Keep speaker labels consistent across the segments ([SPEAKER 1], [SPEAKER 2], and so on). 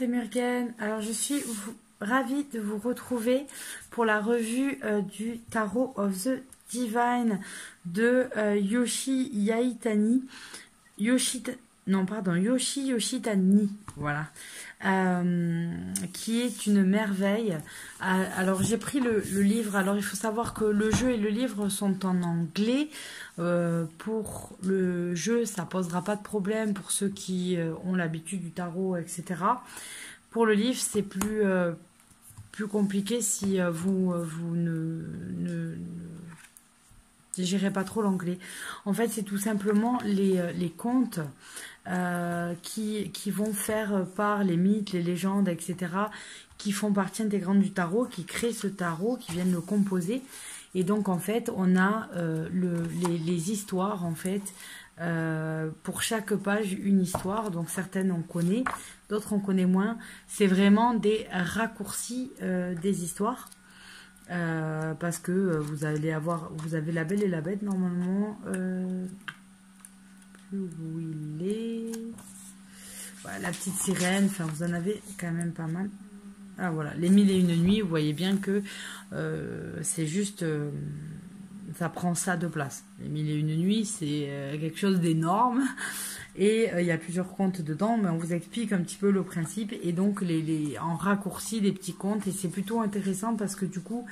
[SPEAKER 1] c'est Murgen. Alors je suis ravie de vous retrouver pour la revue du Tarot of the Divine de Yoshi Yaitani. Yoshi Yoshitani, voilà, qui est une merveille. Alors j'ai pris le livre. Alors il faut savoir que le jeu et le livre sont en anglais. Pour le jeu, ça posera pas de problème pour ceux qui ont l'habitude du tarot, etc. Pour le livre, c'est plus compliqué si vous ne gérez pas trop l'anglais. En fait, c'est tout simplement les contes qui vont faire part, les mythes, les légendes, etc., qui font partie intégrante du tarot, qui créent ce tarot, qui viennent le composer. Et donc, en fait, on a les histoires, en fait, pour chaque page, une histoire. Donc, certaines, on connaît, d'autres, on connaît moins. C'est vraiment des raccourcis des histoires. Parce que vous avez la Belle et la Bête, normalement. Où il est. Voilà, la petite sirène, enfin, vous en avez quand même pas mal. Ah voilà, les 1001 nuits, vous voyez bien que c'est juste, ça prend ça de place. Les 1001 nuits, c'est quelque chose d'énorme et il y a plusieurs contes dedans, mais on vous explique un petit peu le principe et donc en raccourci des petits contes et c'est plutôt intéressant parce que du coup,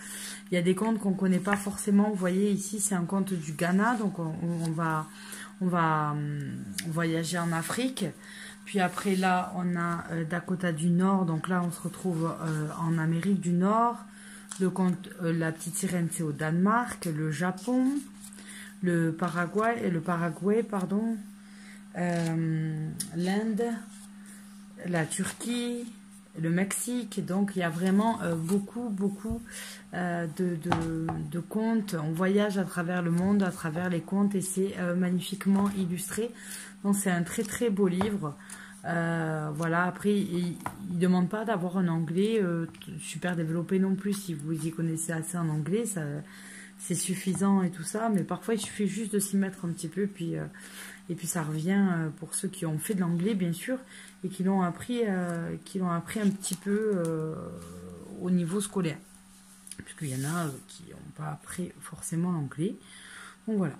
[SPEAKER 1] il y a des contes qu'on ne connaît pas forcément. Vous voyez ici, c'est un conte du Ghana, donc on va voyager en Afrique. Puis après, là, on a Dakota du Nord. Donc là, on se retrouve en Amérique du Nord. Le conte, la petite sirène, c'est au Danemark, le Japon, le Paraguay, pardon, l'Inde, la Turquie, le Mexique. Donc, il y a vraiment beaucoup de contes. On voyage à travers le monde, à travers les contes, et c'est magnifiquement illustré. Donc, c'est un très beau livre. Voilà, après, il ne demande pas d'avoir un anglais super développé non plus. Si vous y connaissez assez en anglais, c'est suffisant et tout ça. Mais parfois, il suffit juste de s'y mettre un petit peu. Et puis, ça revient pour ceux qui ont fait de l'anglais, bien sûr, et qui l'ont appris un petit peu au niveau scolaire. Puisqu'il y en a qui n'ont pas appris forcément l'anglais. Donc, voilà.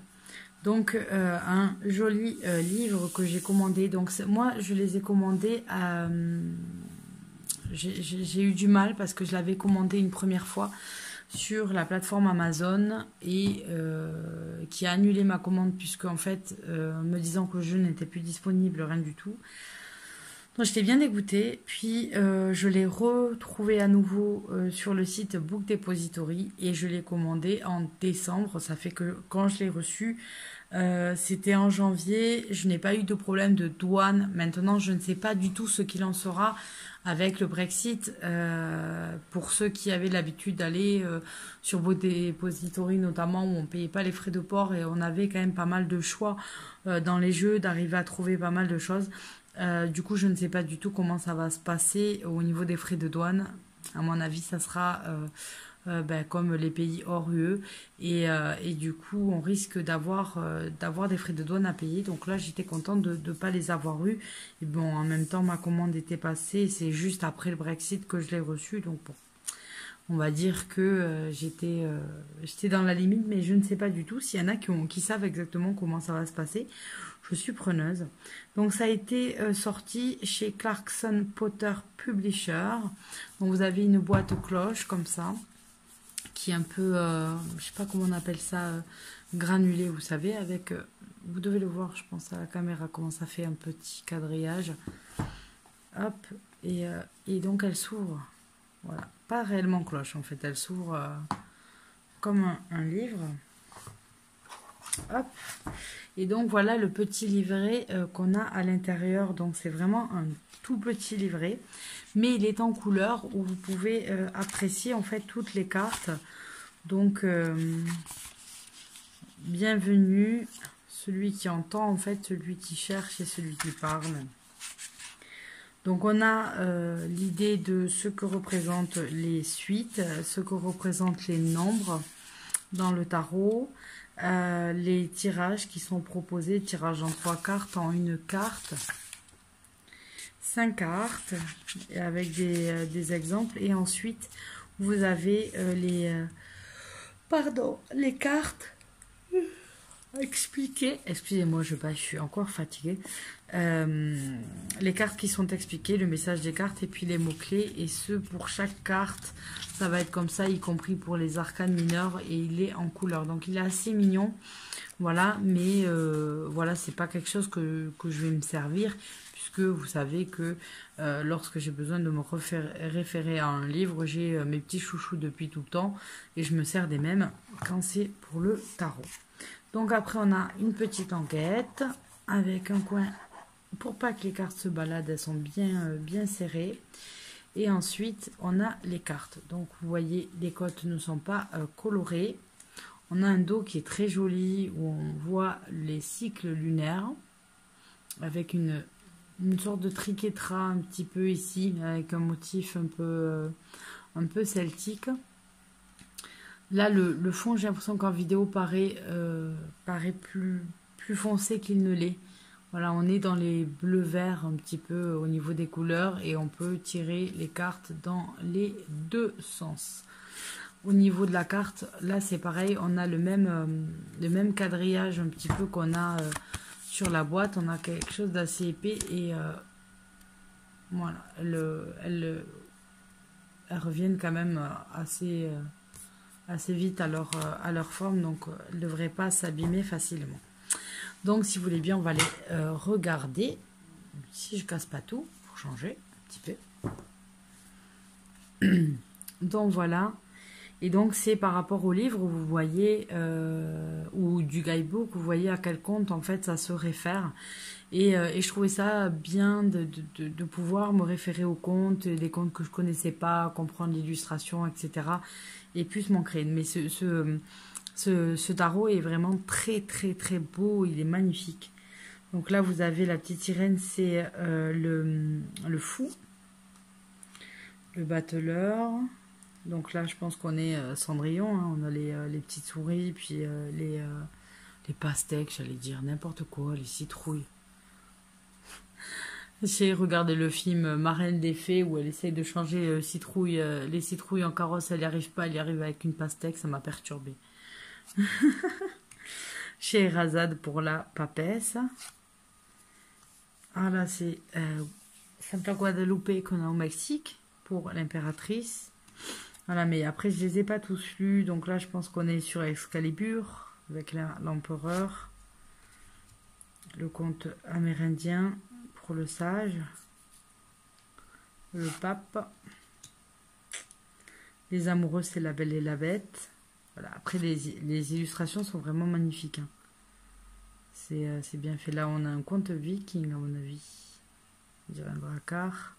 [SPEAKER 1] Donc, un joli livre que j'ai commandé. Donc, moi, je les ai commandés à... J'ai eu du mal parce que je l'avais commandé une première fois sur la plateforme Amazon et qui a annulé ma commande puisque, en fait, me disant que le jeu n'était plus disponible, rien du tout. Donc, j'étais bien dégoûtée. Puis, je l'ai retrouvé à nouveau sur le site Book Depository et je l'ai commandé en décembre. Ça fait que quand je l'ai reçu, c'était en janvier. Je n'ai pas eu de problème de douane. Maintenant, je ne sais pas du tout ce qu'il en sera avec le Brexit. Pour ceux qui avaient l'habitude d'aller sur Book Depository, notamment, où on ne payait pas les frais de port et on avait quand même pas mal de choix dans les jeux, d'arriver à trouver pas mal de choses. Du coup, je ne sais pas du tout comment ça va se passer au niveau des frais de douane. À mon avis, ça sera comme les pays hors UE. Et du coup, on risque d'avoir des frais de douane à payer. Donc là, j'étais contente de ne pas les avoir eus. Et bon, en même temps, ma commande était passée. C'est juste après le Brexit que je l'ai reçue. Donc bon, on va dire que j'étais dans la limite. Mais je ne sais pas du tout s'il y en a qui savent exactement comment ça va se passer. Je suis preneuse. Donc, ça a été sorti chez Clarkson Potter Publisher. Donc, vous avez une boîte cloche comme ça, qui est un peu, je sais pas comment on appelle ça, granulé, vous savez, avec, vous devez le voir, je pense, à la caméra, comment ça fait un petit quadrillage. Hop, et donc, elle s'ouvre. Voilà, pas réellement cloche, en fait, elle s'ouvre comme un livre. Hop. Et donc voilà le petit livret qu'on a à l'intérieur. Donc c'est vraiment un tout petit livret, mais il est en couleur où vous pouvez apprécier en fait toutes les cartes. Donc bienvenue, celui qui entend en fait, celui qui cherche et celui qui parle. Donc on a l'idée de ce que représentent les suites, ce que représentent les nombres dans le tarot. Les tirages qui sont proposés, tirage en 3 cartes, en une carte. 5 cartes et avec des exemples. Et ensuite, vous avez les cartes expliquées. Excusez-moi, je suis encore fatiguée. Les cartes qui sont expliquées, le message des cartes et puis les mots-clés. Et ce, pour chaque carte, ça va être comme ça, y compris pour les arcanes mineurs. Et il est en couleur. Donc, il est assez mignon. Voilà, mais voilà, c'est pas quelque chose que je vais me servir. Puisque vous savez que lorsque j'ai besoin de me référer à un livre, j'ai mes petits chouchous depuis tout le temps. Et je me sers des mêmes quand c'est pour le tarot. Donc après, on a une petite enquête avec un coin pour pas que les cartes se baladent, elles sont bien serrées. Et ensuite, on a les cartes. Donc vous voyez, les côtes ne sont pas colorées. On a un dos qui est très joli où on voit les cycles lunaires avec une sorte de triquetra un petit peu ici avec un motif un peu celtique. Là, le fond, j'ai l'impression qu'en vidéo paraît plus foncé qu'il ne l'est. Voilà, on est dans les bleus-verts un petit peu au niveau des couleurs et on peut tirer les cartes dans les deux sens. Au niveau de la carte, là, c'est pareil, on a le même quadrillage un petit peu qu'on a sur la boîte. On a quelque chose d'assez épais et voilà, elles reviennent quand même assez vite à leur forme, donc elles ne devraient pas s'abîmer facilement. Donc si vous voulez bien, on va les regarder, si je casse pas tout, pour changer un petit peu. Donc voilà, et donc c'est par rapport au livre, vous voyez, ou du guidebook, vous voyez à quel conte en fait ça se réfère. Et je trouvais ça bien de pouvoir me référer aux contes, des contes que je connaissais pas, comprendre l'illustration, etc. Et plus m'en créer. Mais ce tarot est vraiment très très très beau, il est magnifique. Donc là vous avez la petite sirène, c'est le fou, le battleur. Donc là je pense qu'on est Cendrillon, hein. On a les petites souris, puis les pastèques, j'allais dire n'importe quoi, les citrouilles. J'ai regardé le film Marraine des Fées où elle essaye de changer les citrouilles en carrosse, elle n'y arrive pas, elle y arrive avec une pastèque, ça m'a perturbée. Scheherazade pour la papesse. Ah là c'est Santa Guadalupe qu'on a au Mexique pour l'impératrice. Voilà, mais après je les ai pas tous lus, donc là je pense qu'on est sur Excalibur avec l'empereur, le conte amérindien pour le sage, le pape, les amoureux c'est la belle et la bête. Voilà, après les illustrations sont vraiment magnifiques, hein. C'est bien fait. Là on a un conte viking à mon avis, on dirait un dracard.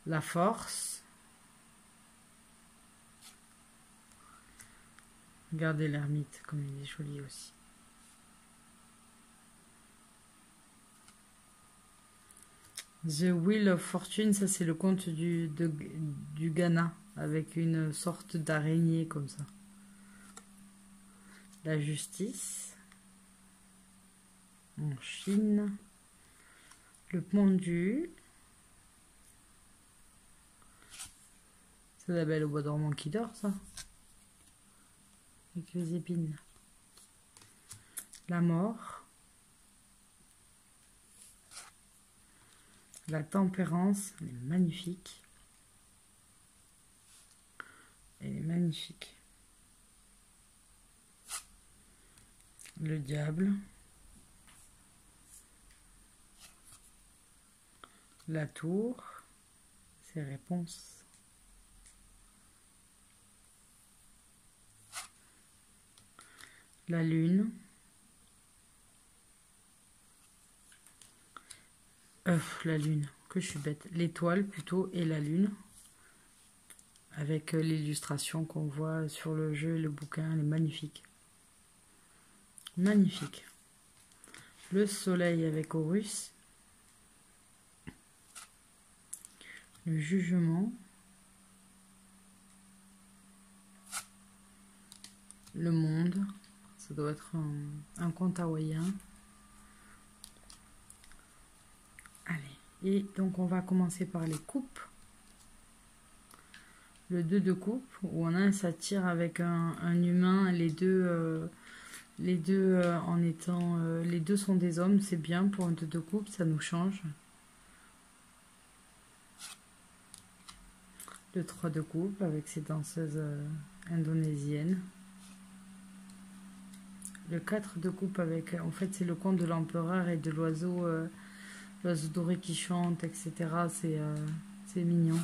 [SPEAKER 1] La force. Regardez l'ermite comme il est joli aussi. The Wheel of Fortune, ça c'est le conte du Ghana, avec une sorte d'araignée comme ça. La justice, en Chine. Le pendu. C'est la belle au bois dormant qui dort, ça. Avec les épines. La mort. La tempérance, elle est magnifique. Elle est magnifique. Le diable. La tour. Ses réponses. La lune. La lune, que je suis bête. L'étoile plutôt et la lune. Avec l'illustration qu'on voit sur le jeu et le bouquin, elle est magnifique. Magnifique. Le soleil avec Horus. Le jugement. Le monde. Ça doit être un conte hawaïen. Et donc on va commencer par les coupes. Le 2 de coupe, où on a un satyre avec un humain, les deux en étant... les deux sont des hommes, c'est bien pour un 2 de coupe, ça nous change. Le 3 de coupe avec ses danseuses indonésiennes. Le 4 de coupe avec... En fait, c'est le conte de l'empereur et de l'oiseau doré qui chante, etc. C'est mignon.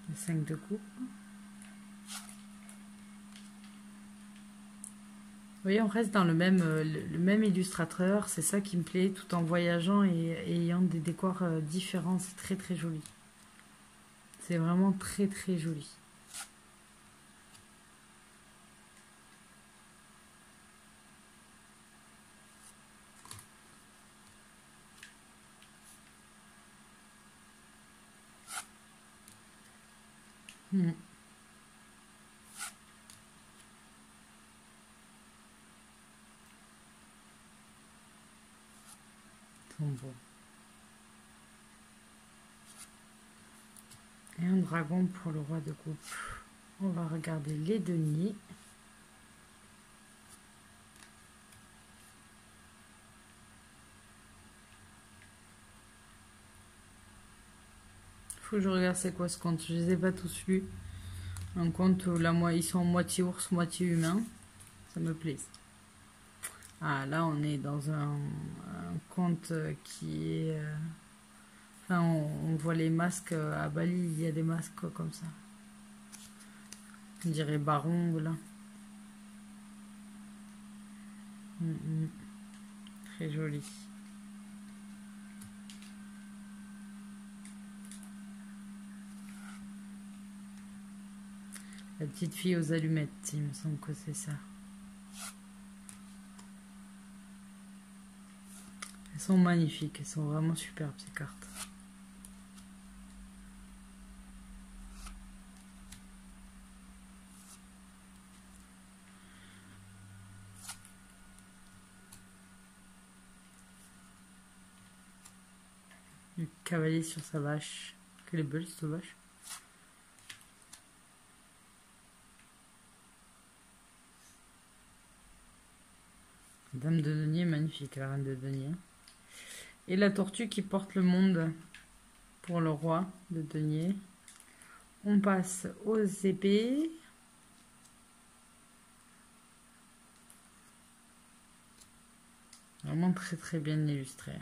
[SPEAKER 1] Le 5 de coupe. Vous voyez, on reste dans le même illustrateur. C'est ça qui me plaît, tout en voyageant et ayant des décors différents. C'est très très joli. C'est vraiment très très joli. Ils sont beaux. Et un dragon pour le roi de coupe. On va regarder les deniers. Faut que je regarde c'est quoi ce conte. Je les ai pas tous lus. Un conte où ils sont moitié ours, moitié humain. Ça me plaît. Ah, là, on est dans un conte qui est... Enfin, on voit les masques à Bali. Il y a des masques comme ça. On dirait Baron, là. Très joli. La petite fille aux allumettes, il me semble que c'est ça. Elles sont magnifiques, elles sont vraiment superbes ces cartes. Le cavalier sur sa vache. Quelle est belle cette vache. Dame de denier, magnifique, la reine de denier. Et la tortue qui porte le monde pour le roi de denier. On passe aux épées. Vraiment très très bien illustré.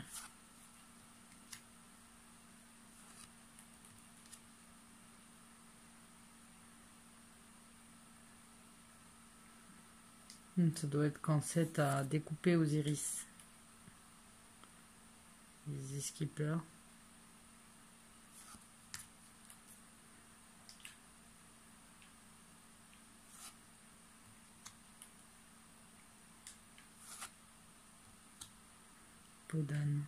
[SPEAKER 1] Ça doit être quand c'est à découper aux iris. Les skippers. Peau d'âne.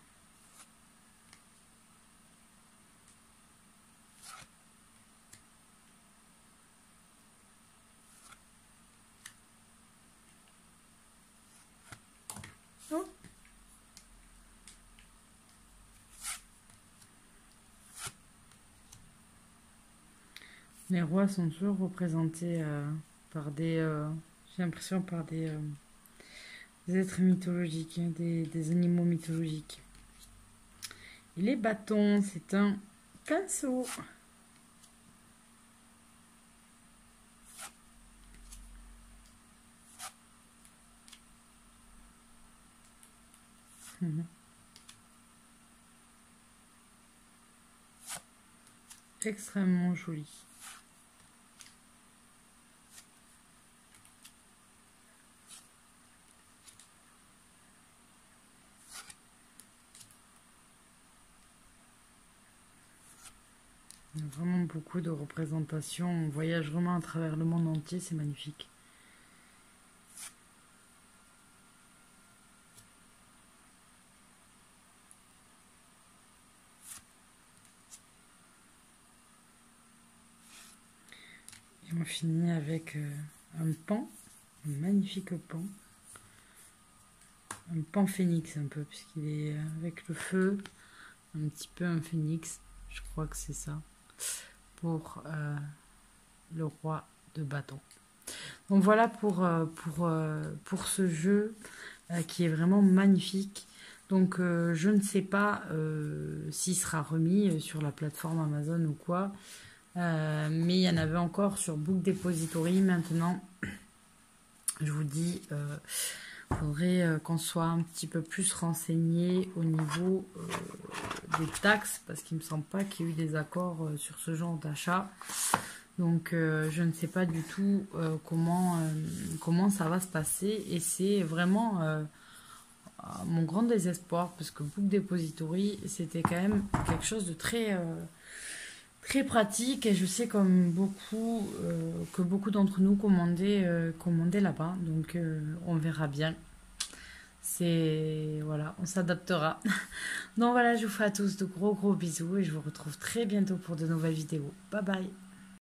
[SPEAKER 1] Oh. Les rois sont toujours représentés par des... j'ai l'impression par des êtres mythologiques, hein, des animaux mythologiques. Et les bâtons, c'est un pinceau. Extrêmement joli. Il y a vraiment beaucoup de représentations. On voyage vraiment à travers le monde entier, c'est magnifique. Et on finit avec un pan, un magnifique pan, un pan phénix un peu, puisqu'il est avec le feu, un petit peu un phénix, je crois que c'est ça, pour le roi de bâton. Donc voilà pour ce jeu qui est vraiment magnifique. Donc je ne sais pas s'il sera remis sur la plateforme Amazon ou quoi, mais il y en avait encore sur Book Depository. Maintenant, je vous dis, faudrait qu'on soit un petit peu plus renseigné au niveau des taxes, parce qu'il ne me semble pas qu'il y ait eu des accords sur ce genre d'achat. Donc je ne sais pas du tout comment ça va se passer, et c'est vraiment mon grand désespoir, parce que Book Depository c'était quand même quelque chose de très pratique, et je sais comme que beaucoup d'entre nous commandaient là-bas, donc on verra bien. Voilà, on s'adaptera. Donc voilà, je vous fais à tous de gros bisous, et je vous retrouve très bientôt pour de nouvelles vidéos. Bye bye.